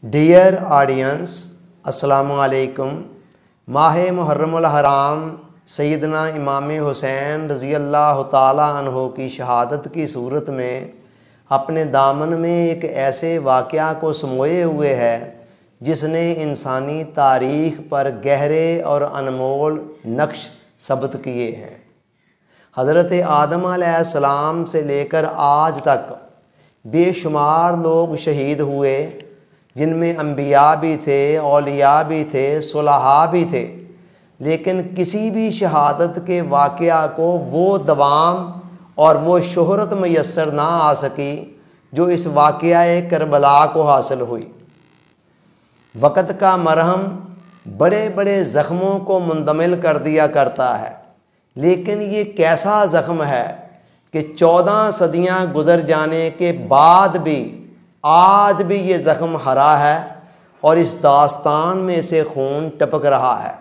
Dear audience, अस्सलाम वालेकुम। माह मुहर्रम अल हराम सैयदना इमाम हुसैन रज़ी अल्लाह ताला अन्हो की शहादत की सूरत में अपने दामन में एक ऐसे वाक़या को समोए हुए है जिसने इंसानी तारीख़ पर गहरे और अनमोल नक्श सब्त किए हैं। हज़रत आदम अलैहिस्सलाम से लेकर आज तक बेशुमार लोग शहीद हुए, जिनमें अंबिया भी थे, औलिया भी थे, सुलहा भी थे, लेकिन किसी भी शहादत के वाक़या को वो दवाम और वो शोहरत मैसर ना आ सकी जो इस वाक़या करबला को हासिल हुई। वक़्त का मरहम बड़े बड़े ज़ख्मों को मुंदमिल कर दिया करता है, लेकिन ये कैसा ज़ख्म है कि 14 सदियाँ गुज़र जाने के बाद भी आज भी ये ज़ख्म हरा है और इस दास्तान में से खून टपक रहा है।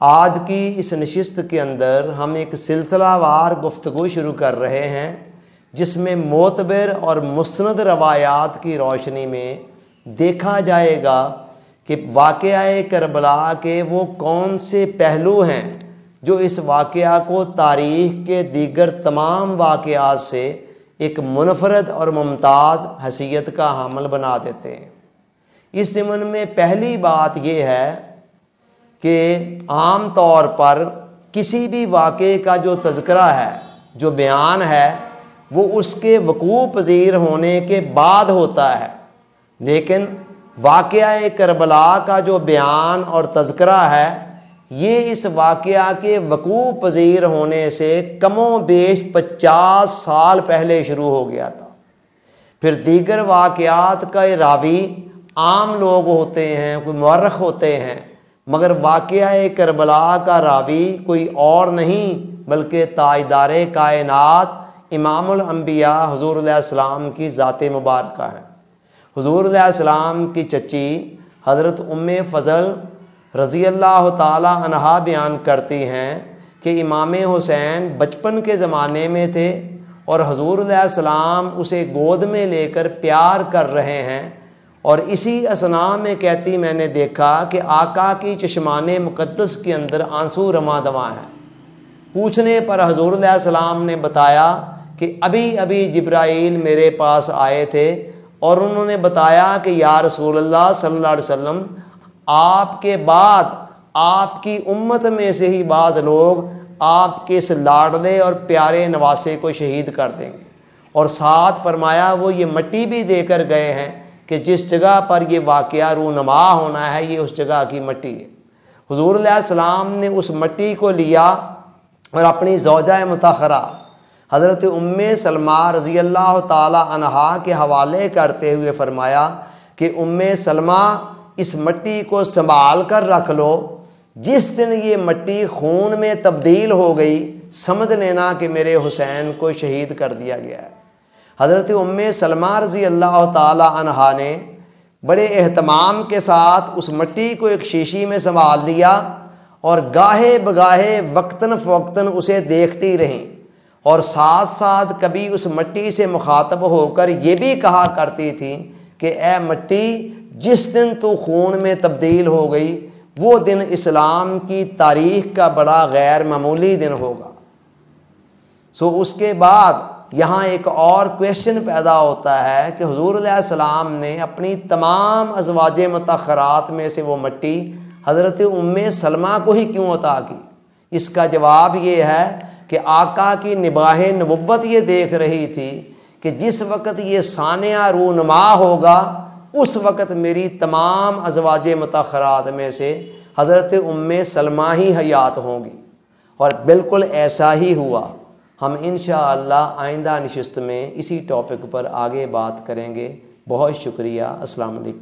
आज की इस नशिस्त के अंदर हम एक सिलसिलावार गुफ्तगू शुरू कर रहे हैं जिसमें मोतबर और मुस्नद रवायात की रोशनी में देखा जाएगा कि वाक़या करबला के वो कौन से पहलू हैं जो इस वाक़या को तारीख़ के दीगर तमाम वाक़यात से एक मुनफरद और मुमताज़ हैसियत का हामिल बना देते हैं। इस ज़मन में पहली बात यह है कि आम तौर पर किसी भी वाक़े का जो तज़किरा है, जो बयान है, वो उसके वक़ूअ पज़ीर होने के बाद होता है, लेकिन वाक़या करबला का जो बयान और तज़किरा है ये इस वाक़या के वक़ूअ पज़ीर होने से कमो बेश 50 साल पहले शुरू हो गया था। फिर दीगर वाक़यात का रावी आम लोग होते हैं, कोई मुअर्रिख़ होते हैं, मगर वाक़या करबला का रावी कोई और नहीं बल्कि ताजदार कायनात इमामुल अंबिया हुज़ूर अलैहिस्सलाम की ज़ात मुबारका है। हुज़ूर अलैहिस्सलाम की चची हज़रत उम्मे फ़ज़ल रज़ी अल्लाह ताला अन्हा बयान करती हैं कि इमाम हुसैन बचपन के ज़माने में थे और हुज़ूर अलैहिस्सलाम उसे गोद में लेकर प्यार कर रहे हैं, और इसी असना में कहती मैंने देखा कि आका की चश्माने मुक़द्दस के अंदर आंसू रमा दवा हैं। पूछने पर हुज़ूर अलैहिस्सलाम ने बताया कि अभी अभी जिब्राईल मेरे पास आए थे और उन्होंने बताया कि या रसूल अल्लाह सल्लल्लाहु अलैहि वसल्लम, आपके बाद आपकी उम्मत में से ही बाज़ लोग आपके इस लाडले और प्यारे नवासे को शहीद कर देंगे, और साथ फरमाया वो ये मिट्टी भी देकर गए हैं कि जिस जगह पर ये वाक़या रूनमा होना है ये उस जगह की मिट्टी है। हुज़ूर अलैहिस्सलाम ने उस मिट्टी को लिया और अपनी ज़ौजा मुतहरा हज़रत उम्मे सलमा रज़ी अल्लाह ताला अन्हा के हवाले करते हुए फरमाया कि उम्मे सलमा, इस मिट्टी को संभाल कर रख लो, जिस दिन ये मिट्टी खून में तब्दील हो गई समझ लेना कि मेरे हुसैन को शहीद कर दिया गया है। हज़रत उम्मे सलमा रज़ी अल्लाह ताला अन्हा ने बड़े एहतमाम के साथ उस मिट्टी को एक शीशी में संभाल लिया और गाहे बगाहे वक्तन फ़वक्तन उसे देखती रहीं, और साथ साथ कभी उस मिट्टी से मुखातब होकर ये भी कहा करती थी कि ए मिट्टी, जिस दिन तू खून में तब्दील हो गई वो दिन इस्लाम की तारीख़ का बड़ा गैर मामूली दिन होगा। सो उसके बाद यहाँ एक और क्वेश्चन पैदा होता है कि हुज़ूर अलैहिस्सलाम ने अपनी तमाम अज़वाजे मुतहरात में से वो मिट्टी हज़रत उम्मे सलमा को ही क्यों अता की। इसका जवाब ये है कि आका की निबाह नबुव्वत ये देख रही थी कि जिस वक़्त ये सानिया रूनमा होगा उस वक़्त मेरी तमाम अज़वाजे मुतहरात में से हज़रत उम्मे सलमा ही हयात होंगी, और बिल्कुल ऐसा ही हुआ। हम इंशाअल्लाह आइंदा नशिस्त में इसी टॉपिक पर आगे बात करेंगे। बहुत शुक्रिया। अस्सलाम वालेकुम।